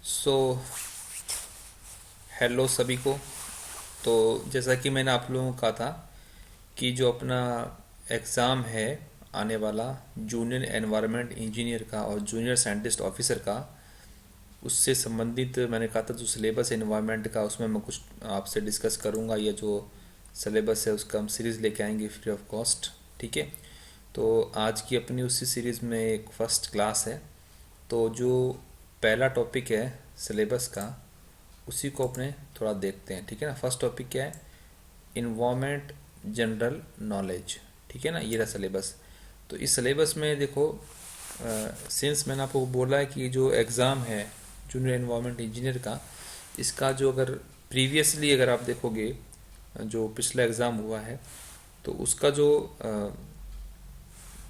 So hello सभी को। तो जैसा कि मैंने आप लोगों को कहा था कि जो अपना एग्ज़ाम है आने वाला जूनियर एनवायरनमेंट इंजीनियर का और जूनियर साइंटिस्ट ऑफिसर का, उससे संबंधित मैंने कहा था जो सिलेबस एनवायरनमेंट का, उसमें मैं कुछ आपसे डिस्कस करूँगा। या जो सिलेबस है उसका हम सीरीज़ लेके आएंगे फ्री ऑफ कॉस्ट। ठीक है। तो आज की अपनी उसी सीरीज़ में एक फ़र्स्ट क्लास है। तो जो पहला टॉपिक है सिलेबस का, उसी को अपने थोड़ा देखते हैं। ठीक है ना। फर्स्ट टॉपिक क्या है? Environment general knowledge. ठीक है ना, ये रहा सिलेबस। तो इस सिलेबस में देखो, सिंस मैंने आपको बोला है कि जो एग्ज़ाम है जूनियर एनवायरनमेंट इंजीनियर का, इसका जो अगर प्रीवियसली अगर आप देखोगे जो पिछला एग्ज़ाम हुआ है, तो उसका जो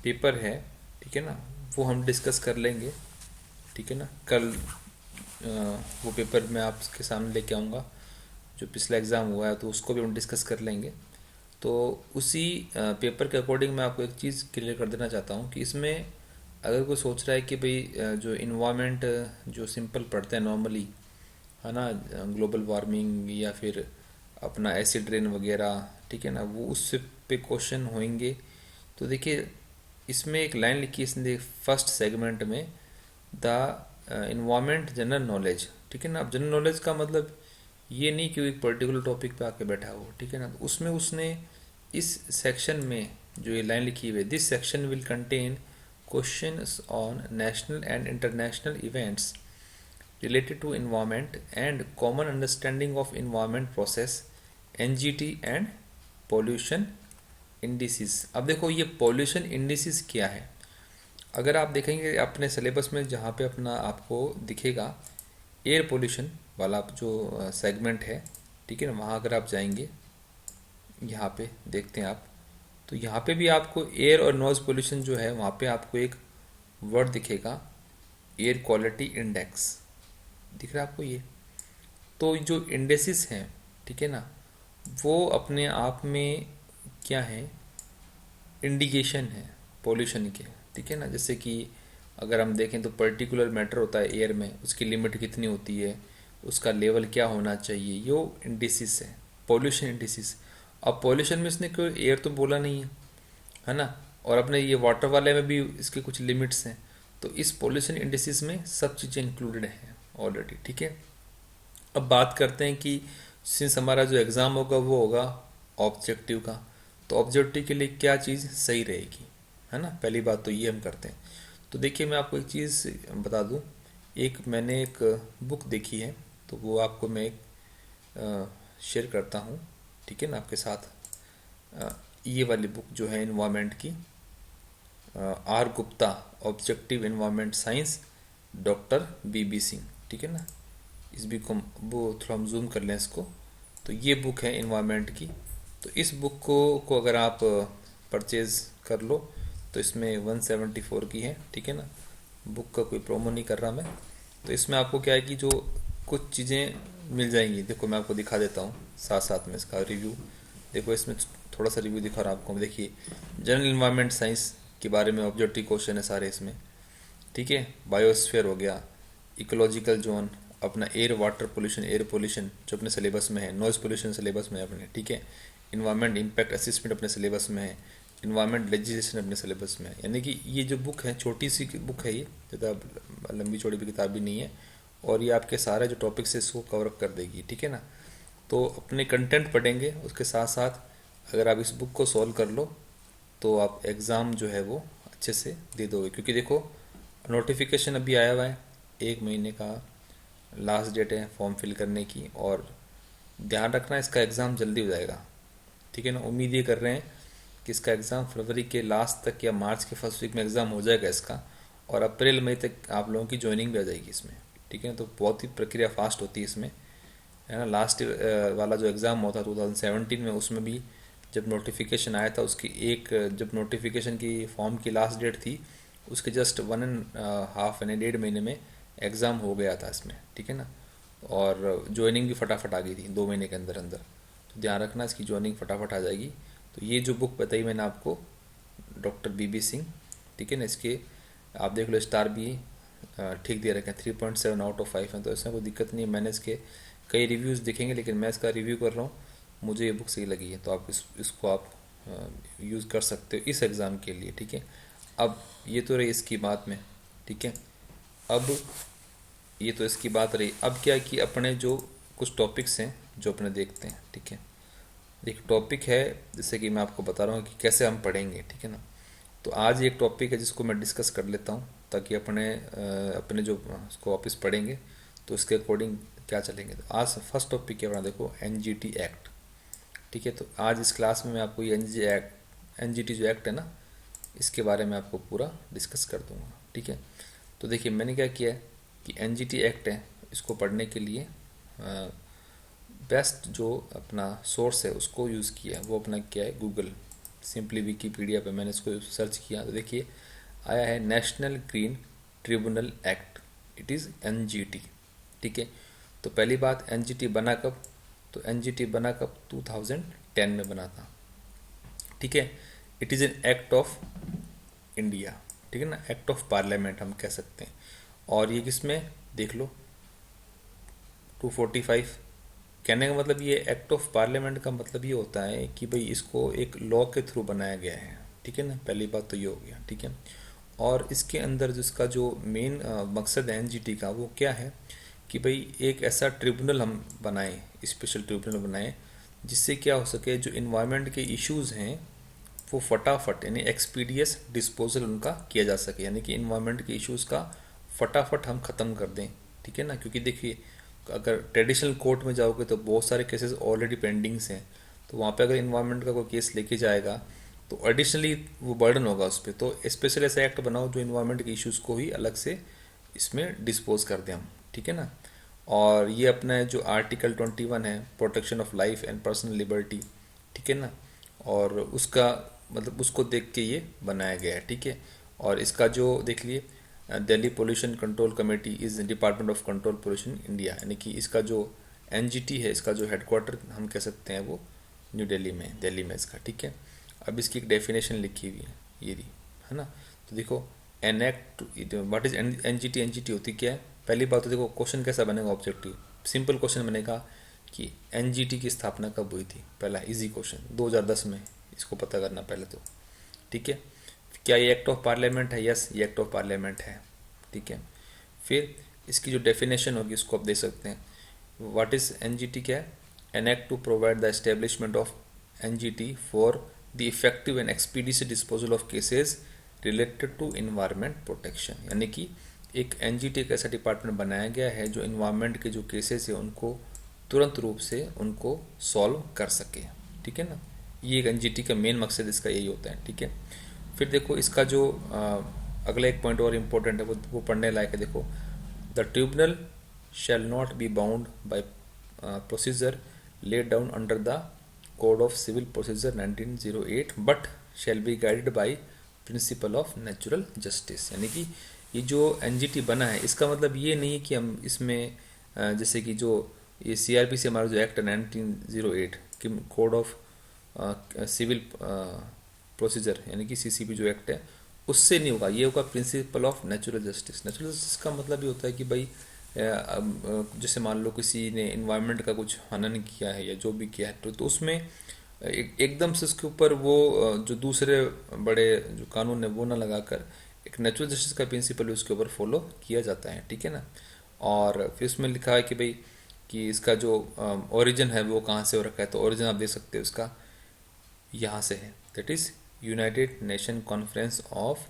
पेपर है, ठीक है ना, वो हम डिस्कस कर लेंगे। ठीक है ना। कल वो पेपर मैं आपके सामने लेके आऊँगा जो पिछला एग्ज़ाम हुआ है, तो उसको भी हम डिस्कस कर लेंगे। तो उसी पेपर के अकॉर्डिंग मैं आपको एक चीज़ क्लियर कर देना चाहता हूँ कि इसमें अगर कोई सोच रहा है कि भाई जो इन्वायरमेंट जो सिंपल पढ़ते हैं नॉर्मली, है ना, ग्लोबल वार्मिंग या फिर अपना एसिड रेन वगैरह, ठीक है ना, वो उससे पे क्वेश्चन होंगे। तो देखिए, इसमें एक लाइन लिखी है इसने फर्स्ट सेगमेंट में, द इन्वायरमेंट जनरल नॉलेज। ठीक है ना। अब जनरल नॉलेज का मतलब ये नहीं कि वो एक पर्टिकुलर टॉपिक पे आके बैठा हो। ठीक है ना। तो उसमें उसने इस सेक्शन में जो ये लाइन लिखी हुई है, this section will contain questions on national and international events related to environment and common understanding of environment process, NGT and pollution indices। अब देखो ये pollution indices क्या है। अगर आप देखेंगे अपने सिलेबस में जहाँ पे अपना आपको दिखेगा एयर पोल्यूशन वाला जो सेगमेंट है, ठीक है ना, वहाँ अगर आप जाएंगे, यहाँ पे देखते हैं आप, तो यहाँ पे भी आपको एयर और नॉइज पोल्यूशन जो है वहाँ पे आपको एक वर्ड दिखेगा, एयर क्वालिटी इंडेक्स। दिख रहा है आपको ये? तो जो इंडेसिस हैं, ठीक है ना, वो अपने आप में क्या है, इंडिकेशन है पोल्यूशन के। ठीक है ना। जैसे कि अगर हम देखें तो पर्टिकुलर मैटर होता है एयर में, उसकी लिमिट कितनी होती है, उसका लेवल क्या होना चाहिए, यो इंडिसिस है, पोल्यूशन इंडिसिस। अब पोल्यूशन में इसने कोई एयर तो बोला नहीं है ना, और अपने ये वाटर वाले में भी इसके कुछ लिमिट्स हैं। तो इस पोल्यूशन इंडिसिस में सब चीज़ें इंक्लूडेड हैं ऑलरेडी। ठीक है। अब बात करते हैं कि सिंस हमारा जो एग्ज़ाम होगा वो होगा ऑब्जेक्टिव का, तो ऑब्जेक्टिव के लिए क्या चीज़ सही रहेगी, है ना। पहली बात तो ये हम करते हैं। तो देखिए, मैं आपको एक चीज़ बता दूं, एक मैंने एक बुक देखी है, तो वो आपको मैं एक शेयर करता हूँ। ठीक है ना, आपके साथ। ये वाली बुक जो है इन्वायरमेंट की, R Gupta, objective environment science, doctor BB Singh. ठीक है ना। इस भी को वो थोड़ा हम जूम कर लें इसको। तो ये बुक है इन्वायरमेंट की। तो इस बुक को अगर आप परचेज कर लो तो इसमें 174 की है। ठीक है ना। बुक का कोई प्रोमो नहीं कर रहा मैं। तो इसमें आपको क्या है कि जो कुछ चीज़ें मिल जाएंगी, देखो मैं आपको दिखा देता हूँ साथ साथ में इसका रिव्यू। देखो इसमें थोड़ा सा रिव्यू दिखा रहा हूँ आपको। देखिए, जनरल इन्वायरमेंट साइंस के बारे में ऑब्जेक्टिव क्वेश्चन है सारे इसमें। ठीक है। बायोस्फीयर हो गया, इकोलॉजिकल जोन, अपना air water pollution, air pollution जो अपने सिलेबस में है, नॉइज पोल्यूशन सिलेबस में है अपने। ठीक है। इन्वायरमेंट इम्पैक्ट असेसमेंट अपने सिलेबस में है, इन्वायरमेंट लेजिस्लेशन अपने सिलेबस में है। यानी कि ये जो बुक है, छोटी सी बुक है, ये ज़्यादा लंबी चौड़ी भी किताब भी नहीं है, और ये आपके सारे जो टॉपिक्स है इसको कवर कर देगी। ठीक है ना। तो अपने कंटेंट पढ़ेंगे, उसके साथ साथ अगर आप इस बुक को सॉल्व कर लो तो आप एग्ज़ाम जो है वो अच्छे से दे दोगे। क्योंकि देखो, नोटिफिकेशन अभी आया हुआ है, 1 महीने का लास्ट डेट है फॉर्म फिल करने की, और ध्यान रखना इसका एग्ज़ाम जल्दी हो जाएगा। ठीक है ना। उम्मीद ये कर रहे हैं कि इसका एग्ज़ाम फरवरी के लास्ट तक या मार्च के फर्स्ट वीक में एग्ज़ाम हो जाएगा इसका, और अप्रैल मई तक आप लोगों की ज्वाइनिंग भी आ जाएगी इसमें। ठीक है। तो बहुत ही प्रक्रिया फास्ट होती है इसमें, है ना। लास्ट वाला जो एग्ज़ाम हुआ था 2017 में, उसमें भी जब नोटिफिकेशन आया था उसकी एक, जब नोटिफिकेशन की फॉर्म की लास्ट डेट थी, उसके जस्ट 1.5 यानी 1.5 महीने में एग्ज़ाम हो गया था इसमें। ठीक है ना। और ज्वाइनिंग भी फटाफट आ गई थी 2 महीने के अंदर अंदर। तो ध्यान रखना इसकी ज्वाइनिंग फटाफट आ जाएगी। तो ये जो बुक बताई मैंने आपको, डॉक्टर बीबी सिंह, ठीक है ना, इसके आप देख लो, स्टार भी ठीक दे रखे हैं, 3.7 आउट ऑफ 5 हैं, तो इसमें कोई दिक्कत नहीं है। मैंने इसके कई रिव्यूज़ देखेंगे, लेकिन मैं इसका रिव्यू कर रहा हूँ, मुझे ये बुक सही लगी है, तो आप इसको आप यूज़ कर सकते हो इस एग्ज़ाम के लिए, ठीक है। अब ये तो रही इसकी बात में, ठीक है। अब ये तो इसकी बात रही। अब क्या है कि अपने जो कुछ टॉपिक्स हैं जो अपने देखते हैं, ठीक है। एक टॉपिक है, जैसे कि मैं आपको बता रहा हूँ कि कैसे हम पढ़ेंगे, ठीक है ना। तो आज एक टॉपिक है जिसको मैं डिस्कस कर लेता हूँ, ताकि अपने जो उसको वापस पढ़ेंगे तो उसके अकॉर्डिंग क्या चलेंगे। तो आज फर्स्ट टॉपिक क्या बना, देखो एनजीटी एक्ट, ठीक है। तो आज इस क्लास में मैं आपको ये एनजीटी जो एक्ट है ना, इसके बारे में आपको पूरा डिस्कस कर दूंगा, ठीक है। तो देखिए मैंने क्या किया है कि एनजीटी एक्ट है, इसको पढ़ने के लिए बेस्ट जो अपना सोर्स है उसको यूज़ किया है, वो अपना क्या है गूगल, सिंपली विकीपीडिया पे मैंने इसको सर्च किया, तो देखिए आया है national green tribunal act, it is NGT, ठीक है। तो पहली बात, एनजीटी बना कब, तो एनजीटी बना कब, 2010 में बना था, ठीक है। It is an act of India, ठीक है ना, एक्ट ऑफ पार्लियामेंट हम कह सकते हैं। और ये किसमें देख लो, 245, कहने का मतलब ये एक्ट ऑफ पार्लियामेंट का मतलब ये होता है कि भाई इसको एक लॉ के थ्रू बनाया गया है, ठीक है ना, पहली बात तो ये हो गया, ठीक है। और इसके अंदर जिसका जो मेन मकसद है एनजीटी का, वो क्या है कि भाई एक ऐसा ट्रिब्यूनल हम बनाएं, स्पेशल ट्रिब्यूनल बनाएं, जिससे क्या हो सके, जो इन्वायरमेंट के इश्यूज़ हैं वो फटाफट यानी एक्सपीडियस डिस्पोजल उनका किया जा सके, यानी कि इन्वायरमेंट के इश्यूज़ का फटाफट हम ख़त्म कर दें, ठीक है ना। क्योंकि देखिए अगर ट्रेडिशनल कोर्ट में जाओगे तो बहुत सारे केसेस ऑलरेडी पेंडिंग्स हैं, तो वहाँ पे अगर इन्वायरमेंट का कोई केस लेके जाएगा तो एडिशनली वो बर्डन होगा उस पर। तो स्पेशल ऐसा एक्ट बनाओ जो इन्वायरमेंट के इश्यूज़ को ही अलग से इसमें डिस्पोज कर दें हम, ठीक है ना। और ये अपना जो आर्टिकल 21 है, protection of life and personal liberty, ठीक है ना, और उसका मतलब उसको देख के ये बनाया गया है, ठीक है। और इसका जो देख लिए, Delhi pollution control committee is department of control pollution India, यानी कि इसका जो एनजीटी है, इसका जो हेडक्वार्टर हम कह सकते हैं वो न्यू दिल्ली में इसका, ठीक है। अब इसकी एक डेफिनेशन लिखी हुई है, ये रही, है ना। तो देखो an act, what is NGT, NGT होती क्या है। पहली बात तो देखो क्वेश्चन कैसा बनेगा, ऑब्जेक्टिव सिंपल क्वेश्चन बनेगा कि एनजीटी की स्थापना कब हुई थी, पहला इजी क्वेश्चन 2010 में, इसको पता करना पहले तो, ठीक है। क्या ये एक्ट ऑफ पार्लियामेंट है, यस ये एक्ट ऑफ पार्लियामेंट है, ठीक है। फिर इसकी जो डेफिनेशन होगी उसको आप दे सकते हैं, व्हाट इज एनजीटी क्या है, an act to provide the establishment of NGT for the effective and expeditious disposal of cases related to environment protection, यानी कि एक एनजीटी एक ऐसा डिपार्टमेंट बनाया गया है जो इन्वायरमेंट के जो केसेस है उनको तुरंत रूप से उनको सॉल्व कर सके, ठीक है ना। ये एक एनजीटी का मेन मकसद इसका यही होता है, ठीक है। फिर देखो इसका जो अगला एक पॉइंट और इम्पोर्टेंट है, वो पढ़ने लायक है। देखो the tribunal shall not be bound by procedure laid down under the code of civil procedure 1908 but shall be guided by principle of natural justice, यानी कि ये जो एनजीटी बना है इसका मतलब ये नहीं है कि हम इसमें जैसे कि जो ये सीआरपी से हमारा जो एक्ट 1908 कि कोड ऑफ सिविल प्रोसीजर यानी कि सीसीपी जो एक्ट है उससे नहीं होगा, ये होगा principal of natural justice. Natural justice का मतलब ये होता है कि भाई जैसे मान लो किसी ने इन्वायरमेंट का कुछ हनन किया है या जो भी किया है तो उसमें एकदम से उसके ऊपर वो जो दूसरे बड़े जो कानून है वो ना लगाकर एक नेचुरल जस्टिस का प्रिंसिपल उसके ऊपर फॉलो किया जाता है, ठीक है ना। और फिर उसमें लिखा है कि भाई कि इसका जो ओरिजिन है वो कहाँ से हो रखा है, तो ओरिजिन आप देख सकते हो इसका यहाँ से है, that is United nation conference of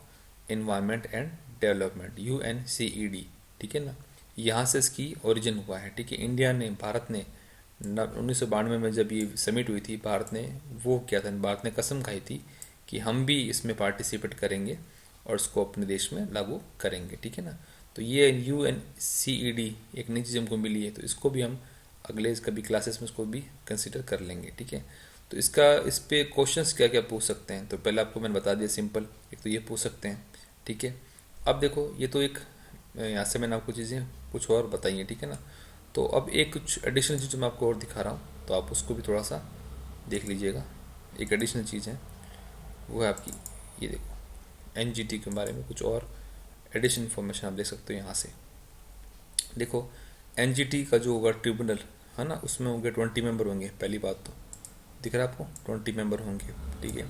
environment and development UNCED, ठीक है ना, यहाँ से इसकी ओरिजिन हुआ है, ठीक है। इंडिया ने, भारत ने 1992 में जब ये समिट हुई थी, भारत ने वो किया था, भारत ने कसम खाई थी कि हम भी इसमें पार्टिसिपेट करेंगे और इसको अपने देश में लागू करेंगे, ठीक है ना। तो ये UNCED एक नई चीज़ हमको मिली है, तो इसको भी हम अगले कभी क्लासेस में इसको भी कंसिडर कर लेंगे, ठीक है। तो इसका इस पे क्वेश्चंस क्या क्या पूछ सकते हैं, तो पहले आपको मैंने बता दिया सिंपल, एक तो ये पूछ सकते हैं, ठीक है। अब देखो ये तो एक यहाँ से मैंने आपको चीज़ें कुछ और बताई हैं, ठीक है ना। तो अब एक कुछ एडिशनल चीज़ मैं आपको और दिखा रहा हूँ, तो आप उसको भी थोड़ा सा देख लीजिएगा। एक एडिशनल चीज़ है वो है आपकी, ये देखो एनजीटी के बारे में कुछ और एडिशनल इन्फॉर्मेशन आप देख सकते हो यहाँ से। देखो एनजीटी का जो होगा ट्रिब्यूनल है ना, उसमें होंगे 20 मेंबर होंगे। पहली बात तो दिख रहा है आपको 20 मेंबर होंगे, ठीक है।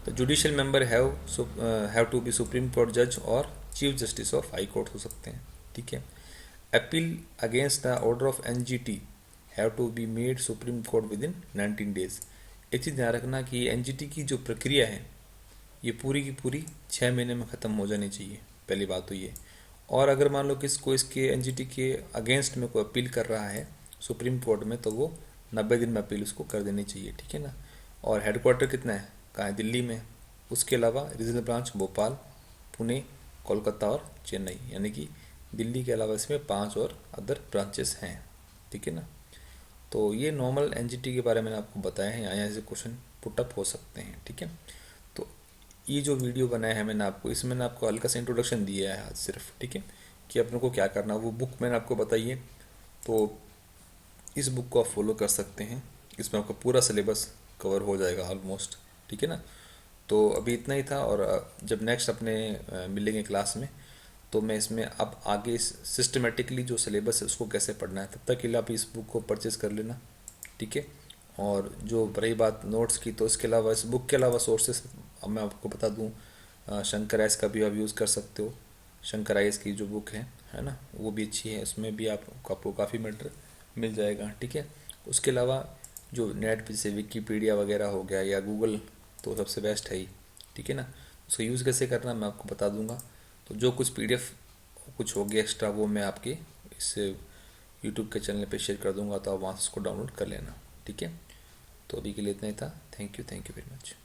तो judicial member have to be supreme court जज और chief justice of high court हो सकते हैं, ठीक है। Appeal against the order of NGT have to be made supreme court within 19 days. एक चीज़ ध्यान रखना कि एनजीटी की जो प्रक्रिया है ये पूरी की पूरी 6 महीने में ख़त्म हो जानी चाहिए, पहली बात तो ये। और अगर मान लो किसको इसके एनजीटी के अगेंस्ट में कोई अपील कर रहा है सुप्रीम कोर्ट में, तो वो 90 दिन में अपील उसको कर देनी चाहिए, ठीक है ना। और हेडक्वार्टर कितना है, कहाँ है, दिल्ली में। उसके अलावा रीजनल ब्रांच भोपाल, पुणे, कोलकाता और चेन्नई, यानी कि दिल्ली के अलावा इसमें 5 और अदर ब्रांचेस हैं, ठीक है ना। तो ये नॉर्मल एनजीटी के बारे में मैंने आपको बताया है, यहाँ से क्वेश्चन पुटअप हो सकते हैं, ठीक है। तो ये जो वीडियो बनाया है मैंने आपको, इसमें मैंने आपको हल्का सा इंट्रोडक्शन दिया है आज सिर्फ, ठीक है, कि अपने को क्या करना है। वो बुक मैंने आपको बताई है, तो इस बुक को आप फॉलो कर सकते हैं। इसमें आपका पूरा सिलेबस कवर हो जाएगा ऑलमोस्ट, ठीक है ना। तो अभी इतना ही था, और जब नेक्स्ट अपने मिलेंगे क्लास में, तो मैं इसमें अब आगे सिस्टमेटिकली जो सिलेबस है उसको कैसे पढ़ना है, तब तक के लिए आप इस बुक को परचेज़ कर लेना, ठीक है। और जो रही बात नोट्स की, तो इसके अलावा इस बुक के अलावा सोर्सेस अब मैं आपको बता दूं, शंकर आइस का भी आप यूज़ कर सकते हो। शंकर आइस की जो बुक है ना, वो भी अच्छी है, उसमें भी आपको काफ़ी मैटर मिल जाएगा, ठीक है। उसके अलावा जो नेट पे जैसे विकीपीडिया वगैरह हो गया या गूगल, तो सबसे बेस्ट है ही, ठीक है ना। उसका यूज़ कैसे करना मैं आपको बता दूंगा। तो जो कुछ पीडीएफ कुछ हो गया एक्स्ट्रा, वो मैं आपके इस यूट्यूब के चैनल पे शेयर कर दूंगा, तो आप वहाँ से उसको डाउनलोड कर लेना, ठीक है। तो अभी के लिए इतना ही था। Thank you very much.